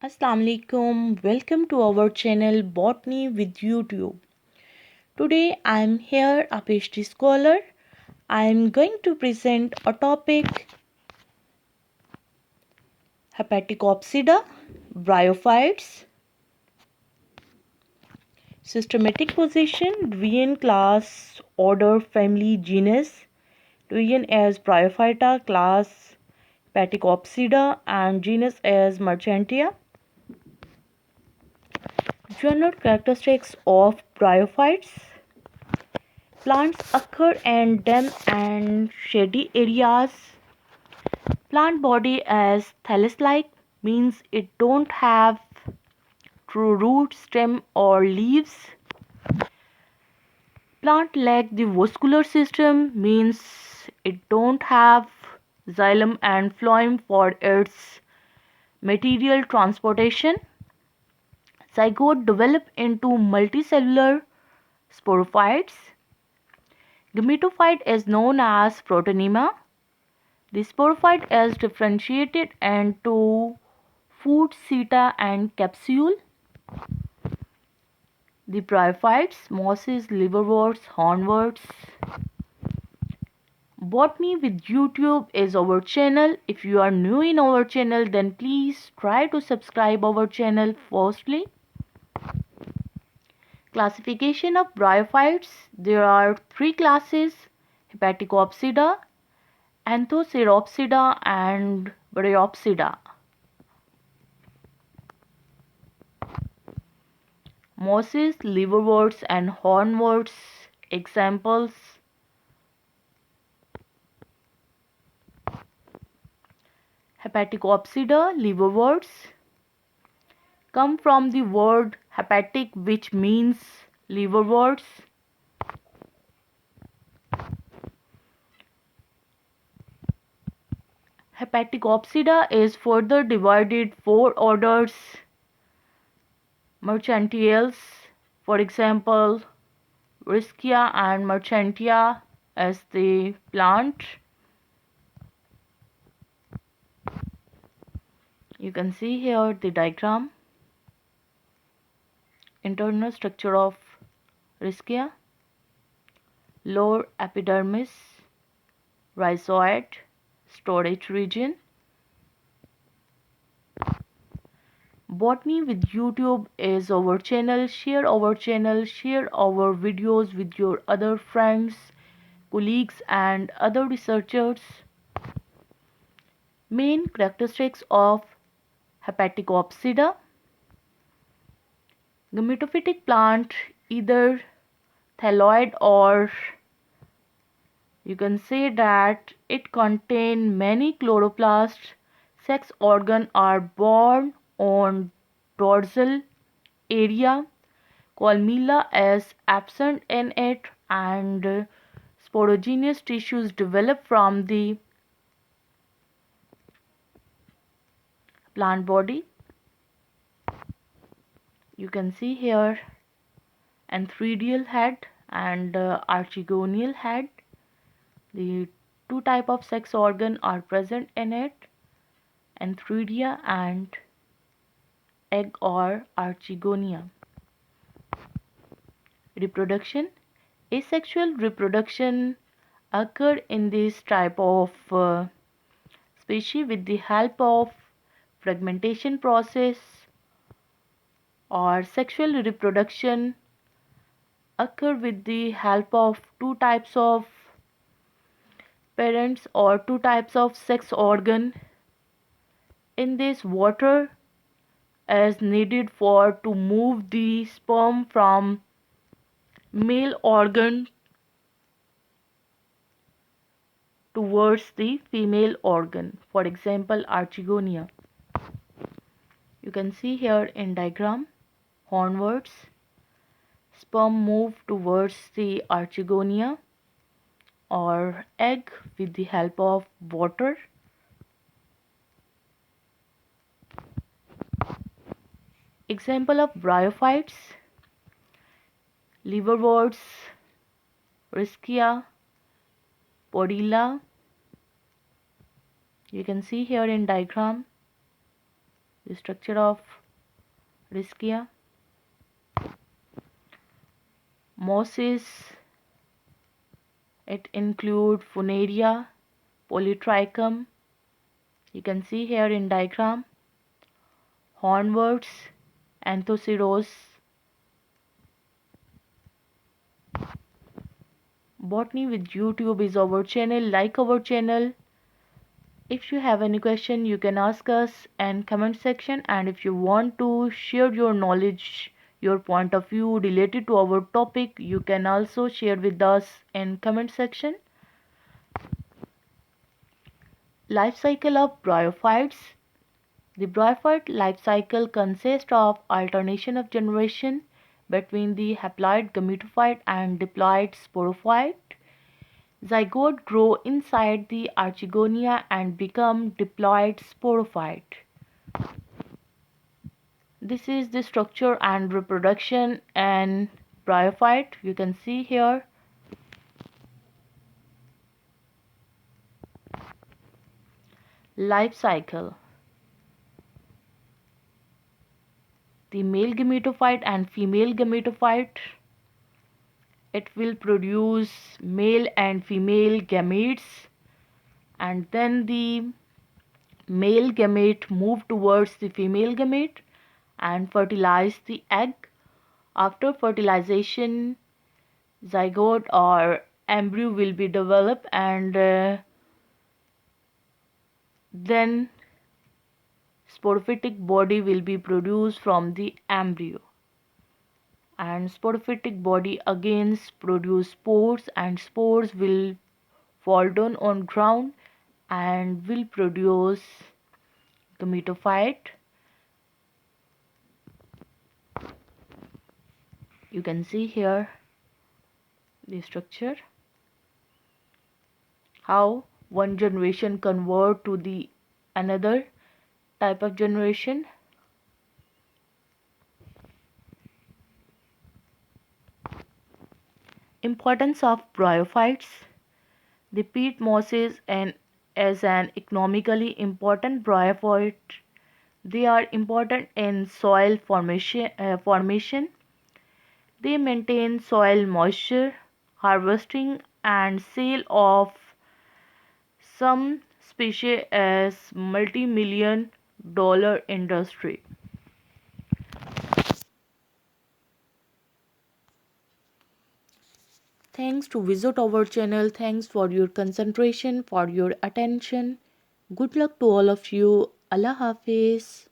Assalamu alaikum. Welcome to our channel Botany with YouTube. Today I am here a PhD scholar. I am going to present a topic Hepaticopsida, bryophytes, systematic position, division, class, order, family, genus, division as Bryophyta, class Hepaticopsida and genus as Marchantia. General characteristics of bryophytes. Plants occur in damp and shady areas. Plant body as thallus-like means it don't have true root, stem or leaves. Plant lack the vascular system means it don't have xylem and phloem for its material transportation. Zygote develop into multicellular sporophytes. Gametophyte is known as Protonema. The sporophyte is differentiated into foot, seta and capsule. The bryophytes, mosses, liverworts, hornworts. Botany with YouTube is our channel. If you are new in our channel, then please try to subscribe our channel firstly. Classification of bryophytes. There are three classes: Hepaticopsida, Anthoceropsida and Bryopsida. Mosses, liverworts and hornworts. Examples: Hepaticopsida, liverworts come from the word hepatic, which means liverworts. Hepaticopsida is further divided four orders: Marchantiales, for example, Rischia and Marchantia as the plant. You can see here the diagram. Internal structure of Rischia: lower epidermis, rhizoid, storage region. Botany with YouTube is our channel. Share our channel, share our videos with your other friends, colleagues and other researchers. Main characteristics of Hepaticopsida. Gametophytic plant, either thalloid or you can say that it contains many chloroplasts. Sex organs are born on dorsal area. Columella is absent in it and sporogenous tissues develop from the plant body. You can see here antheridial head and archegonial head. The two type of sex organ are present in it: antheridia and egg or archegonia. Reproduction. Asexual reproduction occur in this type of species with the help of fragmentation process, or sexual reproduction occur with the help of two types of parents or two types of sex organ. In this, water is needed for to move the sperm from male organ towards the female organ, for example archegonia. You can see here in diagram, hornworts, sperm move towards the archegonia or egg with the help of water. Example of bryophytes: liverworts, Rischia, Podilla. You can see here in diagram The structure of Rhizkia. Mosses, it include Funaria, Polytrichum. You can see here in diagram. Hornworts, Anthoceros. Botany with YouTube is our channel. Like our channel. If you have any question, you can ask us in comment section, and if you want to share your knowledge, your point of view related to our topic, you can also share with us in comment section. Life cycle of bryophytes. The bryophyte life cycle consists of alternation of generation between the haploid gametophyte and diploid sporophyte. Zygote grow inside the archegonia and become diploid sporophyte. This is the structure and reproduction and bryophyte. You can see here. Life cycle. The male gametophyte and female gametophyte. It will produce male and female gametes, and then the male gamete move towards the female gamete and fertilize the egg. After fertilization, zygote or embryo will be developed, and then sporophytic body will be produced from the embryo, and sporophytic body again produce spores, and spores will fall down on ground and will produce gametophyte. You can see here the structure, how one generation convert to the another type of generation. Importance of bryophytes. The peat mosses and as an economically important bryophyte, they are important in soil formation. They maintain soil moisture, harvesting and sale of some species as multi-million dollar industry. Thanks to visit our channel. Thanks for your concentration, for your attention. Good luck to all of you. Allah Hafiz.